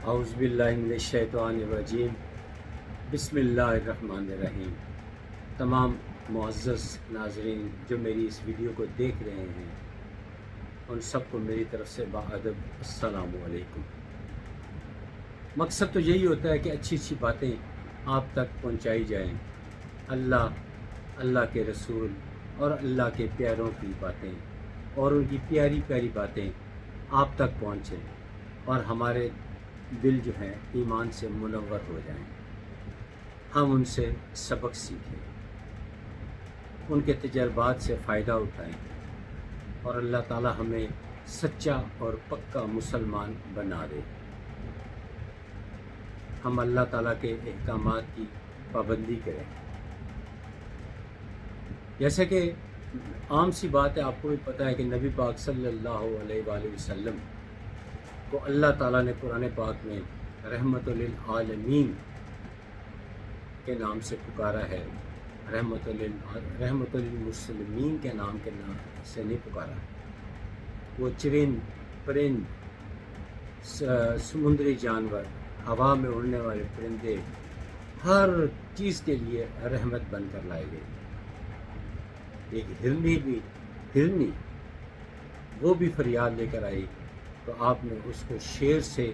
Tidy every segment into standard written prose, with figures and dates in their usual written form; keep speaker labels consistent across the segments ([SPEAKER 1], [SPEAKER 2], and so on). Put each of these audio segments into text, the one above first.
[SPEAKER 1] اعوذ باللہ من الشیطان الرجیم بسم اللہ الرحمن الرحیم۔ تمام معزز ناظرین جو میری اس ویڈیو کو دیکھ رہے ہیں ان سب کو میری طرف سے باادب السلام علیکم۔ مقصد تو یہی ہوتا ہے کہ اچھی اچھی باتیں آپ تک پہنچائی جائیں، اللہ کے رسول اور اللہ کے پیاروں کی باتیں اور ان کی پیاری پیاری باتیں آپ تک پہنچیں اور ہمارے دل جو ہیں ایمان سے منور ہو جائیں، ہم ان سے سبق سیکھیں، ان کے تجربات سے فائدہ اٹھائیں اور اللہ تعالی ہمیں سچا اور پکا مسلمان بنا دے، ہم اللہ تعالیٰ کے احکامات کی پابندی کریں۔ جیسے کہ عام سی بات ہے، آپ کو بھی پتہ ہے کہ نبی پاک صلی اللہ علیہ وآلہ وسلم کو اللہ تعالیٰ نے قرآن پاک میں رحمت للعالمین کے نام سے پکارا ہے، رحمت للمسلمین کے نام سے نہیں پکارا۔ وہ چرند پرند، سمندری جانور، ہوا میں اڑنے والے پرندے، ہر چیز کے لیے رحمت بن کر لائے گئے۔ ایک ہرنی وہ بھی فریاد لے کر آئی تو آپ نے اس کو شیر سے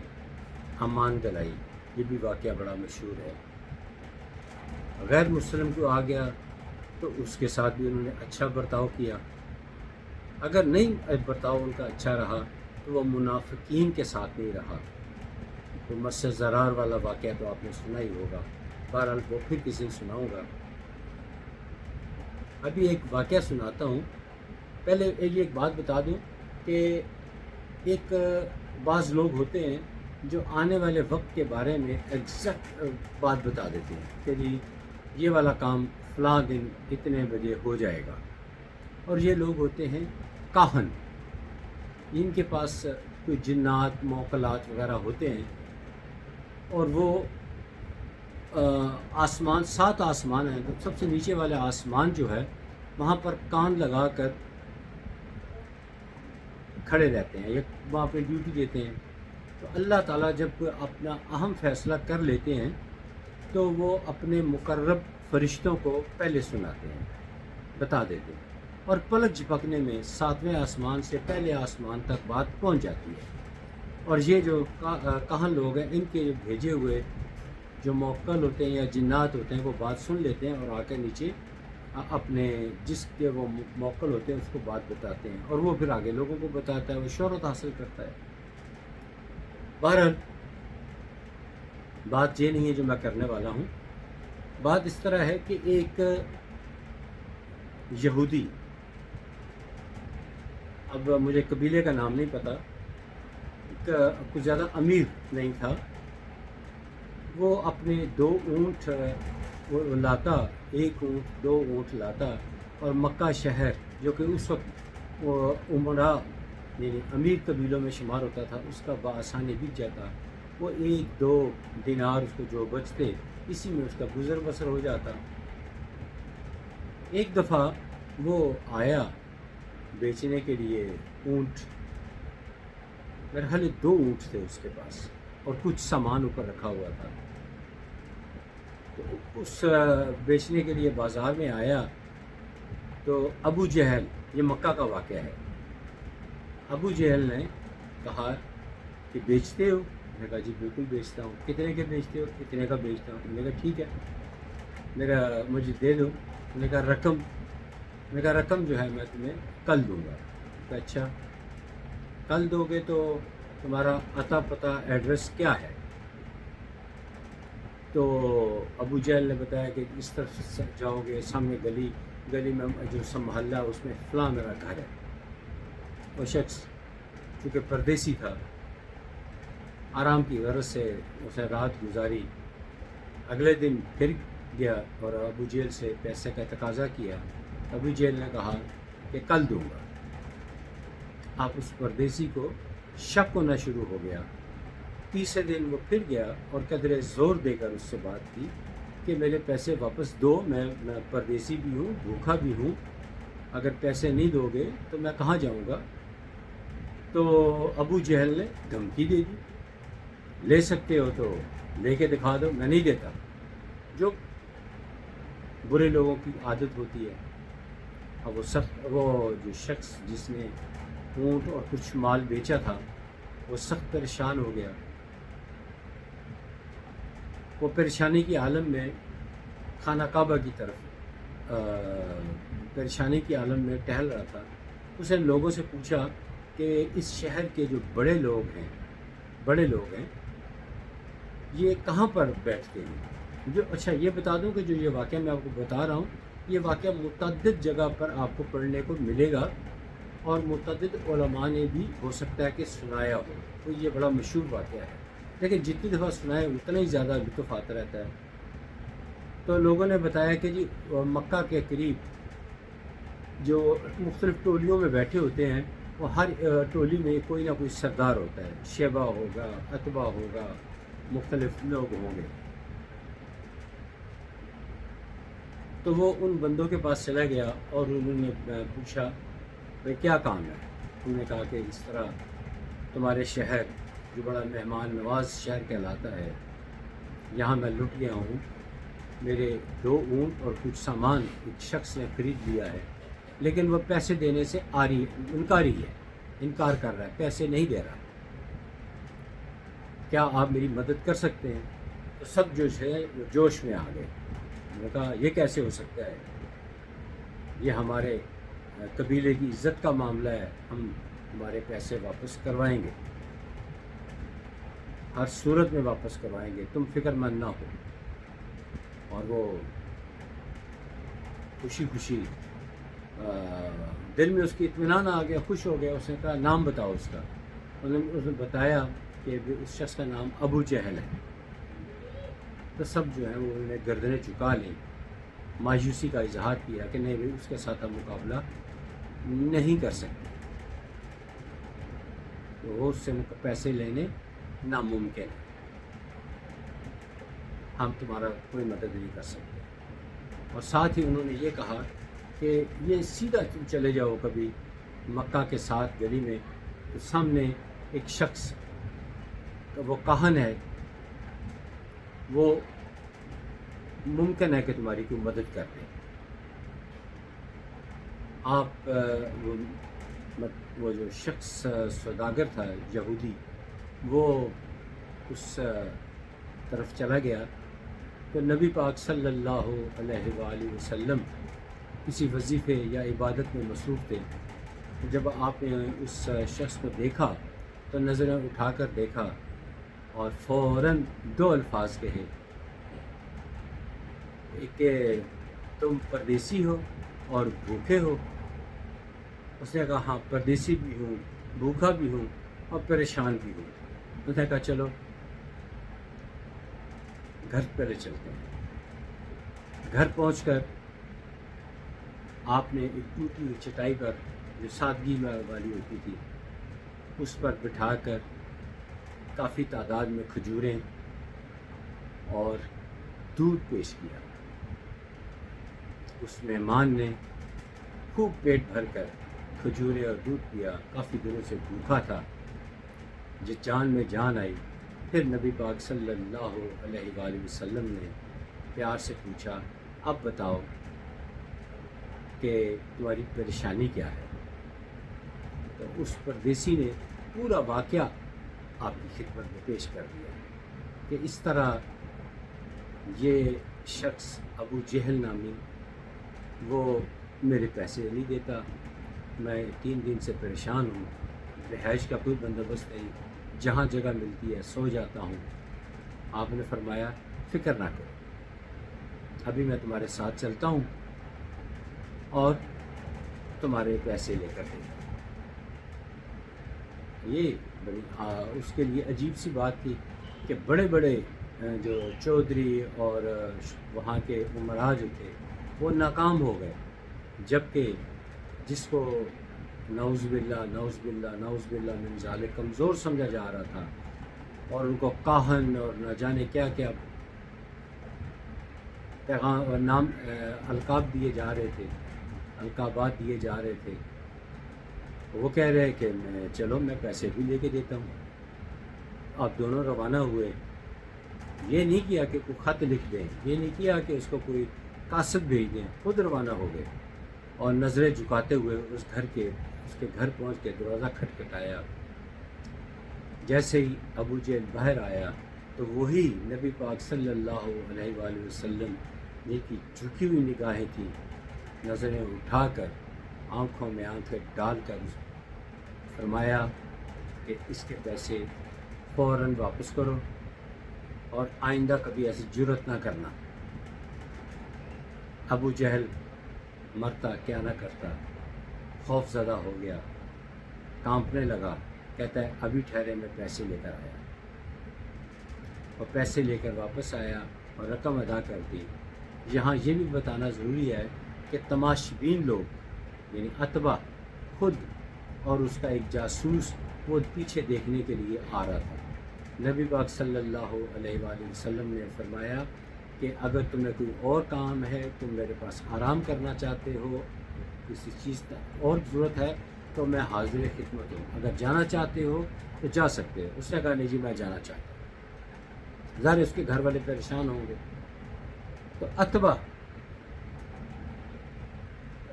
[SPEAKER 1] امان دلائی، یہ بھی واقعہ بڑا مشہور ہے۔ غیر مسلم کو آ گیا تو اس کے ساتھ بھی انہوں نے اچھا برتاؤ کیا، اگر نہیں برتاؤ ان کا اچھا رہا تو وہ منافقین کے ساتھ نہیں رہا۔ تو مس زرار والا واقعہ تو آپ نے سنا ہی ہوگا، بہرحال وہ پھر کسی سناؤں گا۔ ابھی ایک واقعہ سناتا ہوں، پہلے یہ ایک بات بتا دوں کہ ایک بعض لوگ ہوتے ہیں جو آنے والے وقت کے بارے میں ایگزیکٹ بات بتا دیتے ہیں کہ جی یہ والا کام فلاں دن اتنے بجے ہو جائے گا، اور یہ لوگ ہوتے ہیں کاہن، ان کے پاس کوئی جنات موکلات وغیرہ ہوتے ہیں، اور وہ آسمان 7 آسمان ہیں، تو سب سے نیچے والے آسمان جو ہے وہاں پر کان لگا کر کھڑے رہتے ہیں یا وہاں پہ ڈیوٹی دیتے ہیں۔ تو اللہ تعالیٰ جب کوئی اپنا اہم فیصلہ کر لیتے ہیں تو وہ اپنے مقرب فرشتوں کو پہلے سناتے ہیں، بتا دیتے ہیں، اور پلک جھپکنے میں 7ویں آسمان سے پہلے آسمان تک بات پہنچ جاتی ہے، اور یہ جو کہن لوگ ہیں ان کے بھیجے ہوئے جو موکل ہوتے ہیں یا جنات ہوتے ہیں وہ بات سن لیتے ہیں اور آ کے نیچے اپنے جس کے وہ موکل ہوتے ہیں اس کو بات بتاتے ہیں، اور وہ پھر آگے لوگوں کو بتاتا ہے، وہ شہرت حاصل کرتا ہے۔ بہرحال بات یہ نہیں ہے جو میں کرنے والا ہوں، بات اس طرح ہے کہ ایک یہودی، اب مجھے قبیلے کا نام نہیں پتہ، کچھ زیادہ امیر نہیں تھا، وہ اپنے 2 اونٹ لاتا، 1 اونٹ 2 اونٹ لاتا، اور مکہ شہر جو کہ اس وقت عمرہ یعنی امیر قبیلوں میں شمار ہوتا تھا اس کا بآسانی بک جاتا، وہ 1-2 دینار اس کو جو بچتے اسی میں اس کا گزر بسر ہو جاتا۔ ایک دفعہ وہ آیا بیچنے کے لیے اونٹ، میرے خیال 2 اونٹ تھے اس کے پاس اور کچھ سامان اوپر رکھا ہوا تھا، تو اس بیچنے کے لیے بازار میں آیا تو ابو جہل، یہ مکہ کا واقعہ ہے، ابو جہل نے کہا کہ بیچتے ہو؟ میں نے کہا جی بالکل بیچتا ہوں۔ کتنے کے بیچتے ہو؟ اتنے کا بیچتا ہوں۔ میں نے کہا ٹھیک ہے، مجھے دے دو۔ میں نے کہا رقم جو ہے میں تمہیں کل دوں گا۔ کہ اچھا کل دو گے تو تمہارا عطا پتہ ایڈریس کیا ہے؟ تو ابو جہل نے بتایا کہ اس طرف سے جاؤ گے، سامنے گلی میں جو محلہ اس میں فلاں میرا گھر ہے۔ وہ شخص چونکہ پردیسی تھا، آرام کی غرض سے اس نے رات گزاری، اگلے دن پھر گیا اور ابو جہل سے پیسے کا تقاضا کیا۔ ابو جہل نے کہا کہ کل دوں گا۔ اب اس پردیسی کو شک ہونا شروع ہو گیا۔ تیسرے دن وہ پھر گیا اور قدرے زور دے کر اس سے بات کی کہ میرے پیسے واپس دو، میں پردیسی بھی ہوں، بھوکھا بھی ہوں، اگر پیسے نہیں دو گے تو میں کہاں جاؤں گا؟ تو ابو جہل نے دھمکی دے دی، لے سکتے ہو تو لے کے دکھا دو، میں نہیں دیتا. جو برے لوگوں کی عادت ہوتی ہے. اب وہ جو شخص جس نے اونٹ اور کچھ مال بیچا تھا وہ سخت پریشان ہو گیا. وہ پریشانی کی عالم میں خانہ کعبہ کی طرف پریشانی کی عالم میں ٹہل رہا تھا. اس نے لوگوں سے پوچھا کہ اس شہر کے جو بڑے لوگ ہیں یہ کہاں پر بیٹھتے ہیں. اچھا یہ بتا دوں کہ جو یہ واقعہ میں آپ کو بتا رہا ہوں یہ واقعہ متعدد جگہ پر آپ کو پڑھنے کو ملے گا اور متعدد علماء نے بھی ہو سکتا ہے کہ سنایا ہو. تو یہ بڑا مشہور واقعہ ہے لیکن جتنی دفعہ سنایا اتنا ہی زیادہ لطف آتا رہتا ہے. تو لوگوں نے بتایا کہ جی مکہ کے قریب جو مختلف ٹولیوں میں بیٹھے ہوتے ہیں وہ ہر ٹولی میں کوئی نہ کوئی سردار ہوتا ہے. شیبہ ہوگا، عتبہ ہوگا، مختلف لوگ ہوں گے. تو وہ ان بندوں کے پاس چلا گیا اور انہوں نے پوچھا بھائی کیا کام ہے. انہوں نے کہا کہ اس طرح تمہارے شہر جو بڑا مہمان نواز شہر کہلاتا ہے یہاں میں لٹ گیا ہوں. میرے 2 اونٹ اور کچھ سامان ایک شخص نے خرید لیا ہے لیکن وہ پیسے دینے سے انکار کر رہا ہے، پیسے نہیں دے رہا. کیا آپ میری مدد کر سکتے ہیں؟ تو سب جو ہے وہ جوش میں آ گئے. انہوں نے کہا یہ کیسے ہو سکتا ہے، یہ ہمارے قبیلے کی عزت کا معاملہ ہے، ہم ہمارے پیسے واپس کروائیں گے، ہر صورت میں واپس کروائیں گے، تم فکر مند نہ ہو. اور وہ خوشی دل میں اس کی اطمینان آ گیا، خوش ہو گیا. اس نے کہا نام بتاؤ اس کا. اس نے بتایا کہ اس شخص کا نام ابو جہل ہے. تو سب جو ہیں وہ انہوں نے گردنیں جھکا لیں، مایوسی کا اظہار کیا کہ نہیں بھائی اس کے ساتھ ہم مقابلہ نہیں کر سکتے. تو وہ اس سے پیسے لینے ناممکن ہے، ہم تمہارا کوئی مدد نہیں کر سکتے. اور ساتھ ہی انہوں نے یہ کہا کہ یہ سیدھا تم چلے جاؤ کبھی مکہ کے ساتھ گلی میں تو سامنے ایک شخص وہ کاہن ہے، وہ ممکن ہے کہ تمہاری کوئی مدد کر دے. آپ وہ جو شخص سوداگر تھا یہودی وہ اس طرف چلا گیا. تو نبی پاک صلی اللہ علیہ وآلہ وسلم کسی وظیفے یا عبادت میں مصروف تھے. جب آپ نے اس شخص کو دیکھا تو نظریں اٹھا کر دیکھا اور فوراً 2 الفاظ کہے، ایک کہ تم پردیسی ہو اور بھوکے ہو. اس نے کہا ہاں پردیسی بھی ہوں، بھوکا بھی ہوں اور پریشان بھی ہوں. اس نے کہا چلو گھر پہلے چلتے ہیں. گھر پہنچ کر آپ نے ایک ٹوٹی ہوئی چٹائی پر جو سادگی والی ہوتی تھی اس پر بٹھا کر کافی تعداد میں کھجوریں اور دودھ پیش کیا. اس مہمان نے خوب پیٹ بھر کر کھجوریں اور دودھ پیا، کافی دنوں سے بھوکا تھا. جس جان میں جان آئی پھر نبی پاک صلی اللہ علیہ وآلہ وسلم نے پیار سے پوچھا اب بتاؤ کہ تمہاری پریشانی کیا ہے. تو اس پردیسی نے پورا واقعہ آپ کی خدمت میں پیش کر دیا کہ اس طرح یہ شخص ابو جہل نامی وہ میرے پیسے نہیں دیتا، میں 3 دن سے پریشان ہوں، رہائش کا کوئی بندوبست نہیں، جہاں جگہ ملتی ہے سو جاتا ہوں. آپ نے فرمایا فکر نہ کرو، ابھی میں تمہارے ساتھ چلتا ہوں اور تمہارے پیسے لے کر دے گا. یہ بڑی اس کے لیے عجیب سی بات تھی کہ بڑے بڑے جو چودھری اور وہاں کے امراء جو تھے وہ ناکام ہو گئے، جبکہ جس کو نعوذ باللہ من ذالک کمزور سمجھا جا رہا تھا اور ان کو کاہن اور نہ جانے کیا کیا پیغام اور نام القاب دیے جا رہے تھے، القابات دیے جا رہے تھے. وہ کہہ رہے کہ چلو میں پیسے بھی لے کے دیتا ہوں. آپ دونوں روانہ ہوئے، یہ نہیں کیا کہ کوئی خط لکھ دیں، یہ نہیں کیا کہ اس کو کوئی قاصد بھیج دیں، خود روانہ ہو گئے اور نظریں جھکاتے ہوئے اس کے گھر پہنچ کے دروازہ کھٹکھٹایا۔ جیسے ہی ابو جہل باہر آیا تو وہی نبی پاک صلی اللہ علیہ وآلہ وسلم جن کی جھکی ہوئی نگاہیں تھیں، نظریں اٹھا کر آنکھوں میں آنکھیں ڈال کر فرمایا کہ اس کے پیسے فوراً واپس کرو اور آئندہ کبھی ایسی جرت نہ کرنا۔ ابو جہل مرتا کیا نہ کرتا، خوف زدہ ہو گیا، کانپنے لگا، کہتا ہے ابھی ٹھہرے میں پیسے لے کر آیا، اور پیسے لے کر واپس آیا اور رقم ادا کر دی۔ یہاں یہ بھی بتانا ضروری ہے کہ تماشبین لوگ یعنی اتباع خود اور اس کا ایک جاسوس وہ پیچھے دیکھنے کے لیے آ رہا تھا۔ نبی پاک صلی اللہ علیہ وآلہ وسلم نے فرمایا کہ اگر تمہیں کوئی اور کام ہے، تم میرے پاس آرام کرنا چاہتے ہو، کسی چیز کا اور ضرورت ہے تو میں حاضر خدمت ہوں، اگر جانا چاہتے ہو تو جا سکتے ہو۔ اس نے کہا نہیں جی میں جانا چاہتا ہوں، ظاہر اس کے گھر والے پریشان ہوں گے۔ تو اتباع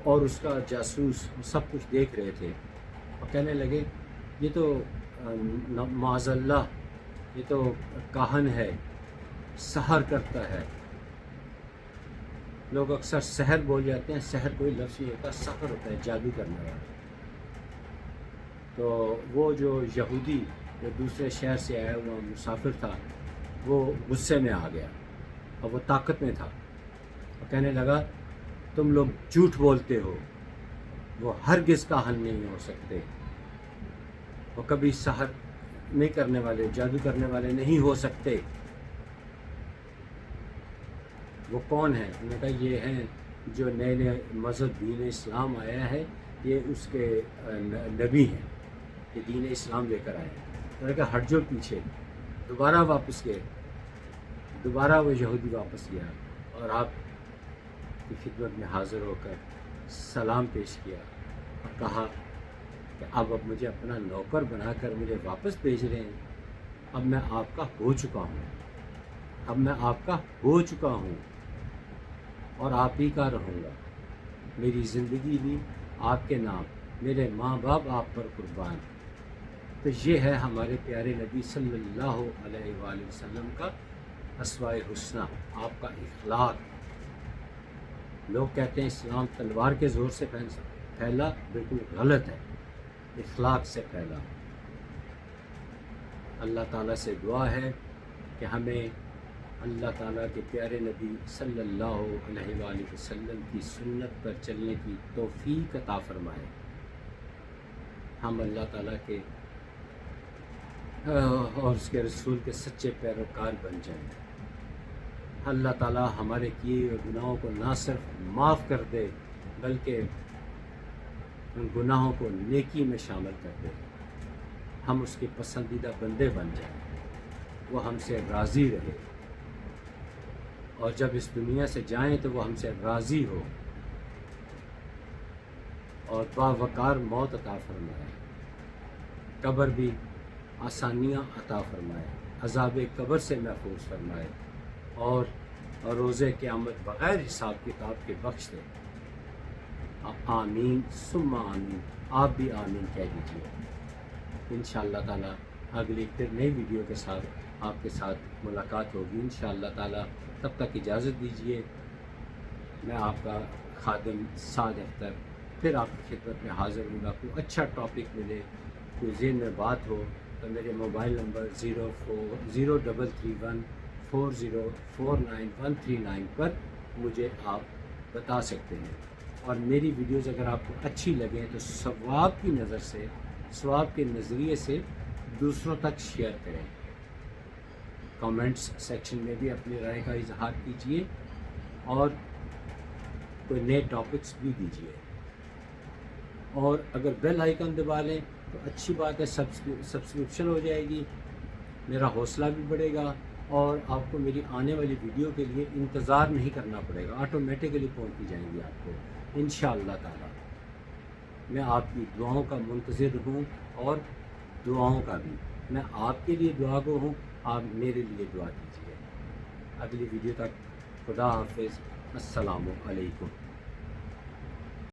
[SPEAKER 1] اور اس کا جاسوس سب کچھ دیکھ رہے تھے اور کہنے لگے یہ تو معاذ اللہ یہ تو کاہن ہے، سحر کرتا ہے۔ لوگ اکثر سحر بول جاتے ہیں، سحر کوئی لفظ نہیں ہوتا، سحر ہوتا ہے جادو کرنے والا۔ تو وہ جو یہودی جو دوسرے شہر سے آیا ہوا مسافر تھا وہ غصے میں آ گیا اور وہ طاقت میں تھا اور کہنے لگا تم لوگ جھوٹ بولتے ہو، وہ ہرگز کاہن نہیں ہو سکتے، وہ کبھی سحر نہیں کرنے والے، جادو کرنے والے نہیں ہو سکتے۔ وہ کون ہیں؟ انہوں نے کہا یہ ہیں جو نئے نئے مذہب دین اسلام آیا ہے، یہ اس کے نبی ہیں، یہ دین اسلام لے کر آئے ہیں۔ انہوں نے کہا ہٹ جو پیچھے، دوبارہ واپس گئے، دوبارہ وہ یہودی واپس گیا اور آپ کی خدمت میں حاضر ہو کر سلام پیش کیا اور کہا کہ اب مجھے اپنا نوکر بنا کر مجھے واپس بھیج رہے ہیں، اب میں آپ کا ہو چکا ہوں، اب میں آپ کا ہو چکا ہوں اور آپ ہی کا رہوں گا، میری زندگی بھی آپ کے نام، میرے ماں باپ آپ پر قربان۔ تو یہ ہے ہمارے پیارے نبی صلی اللہ علیہ وآلہ وسلم کا اسوائے حسنہ، آپ کا اخلاق۔ لوگ کہتے ہیں اسلام تلوار کے زور سے پھیلا، بالکل غلط ہے، اخلاق سے پھیلا۔ اللہ تعالیٰ سے دعا ہے کہ ہمیں اللہ تعالیٰ کے پیارے نبی صلی اللہ علیہ وآلہ وسلم کی سنت پر چلنے کی توفیق عطا فرمائے، ہم اللہ تعالیٰ کے اور اس کے رسول کے سچے پیروکار بن جائیں۔ اللہ تعالیٰ ہمارے کیے ہوئے گناہوں کو نہ صرف معاف کر دے بلکہ ان گناہوں کو نیکی میں شامل کر دے، ہم اس کے پسندیدہ بندے بن جائیں، وہ ہم سے راضی رہے اور جب اس دنیا سے جائیں تو وہ ہم سے راضی ہو اور باوقار موت عطا فرمائے، قبر بھی آسانیاں عطا فرمائے، عذاب قبر سے محفوظ فرمائے اور روز قیامت بغیر حساب کتاب کے بخش دے۔ آمین ثم آمین، آپ بھی آمین کہہ دیجیے۔ انشاءاللہ تعالیٰ اگلی پھر نئی ویڈیو کے ساتھ آپ کے ساتھ ملاقات ہوگی انشاءاللہ تعالیٰ۔ تب تک اجازت دیجیے، میں آپ کا خادم سعد اختر پھر آپ کی خدمت میں حاضر ہوں گا۔ کوئی اچھا ٹاپک ملے، کوئی ذہن میں بات ہو تو میرے موبائل نمبر 0331404939 پر مجھے آپ بتا سکتے ہیں، اور میری ویڈیوز اگر آپ کو اچھی لگیں تو ثواب کی نظر سے، ثواب کے نظریے سے دوسروں تک شیئر کریں۔ کامنٹس سیکشن میں بھی اپنی رائے کا اظہار کیجیے اور کوئی نئے ٹاپکس بھی دیجیے، اور اگر بیل آئیکن دبا لیں تو اچھی بات ہے، سبسکرپشن ہو جائے گی، میرا حوصلہ بھی بڑھے گا اور آپ کو میری آنے والی ویڈیو کے لیے انتظار نہیں کرنا پڑے گا، آٹومیٹکلی پہنچتی جائیں گی آپ کو انشاءاللہ تعالیٰ۔ میں آپ کی دعاؤں کا منتظر ہوں اور دعاؤں کا بھی۔ میں آپ کے لیے دعا گو ہوں، آپ میرے لیے دعا کیجیے۔ اگلی ویڈیو تک خدا حافظ، السلام علیکم۔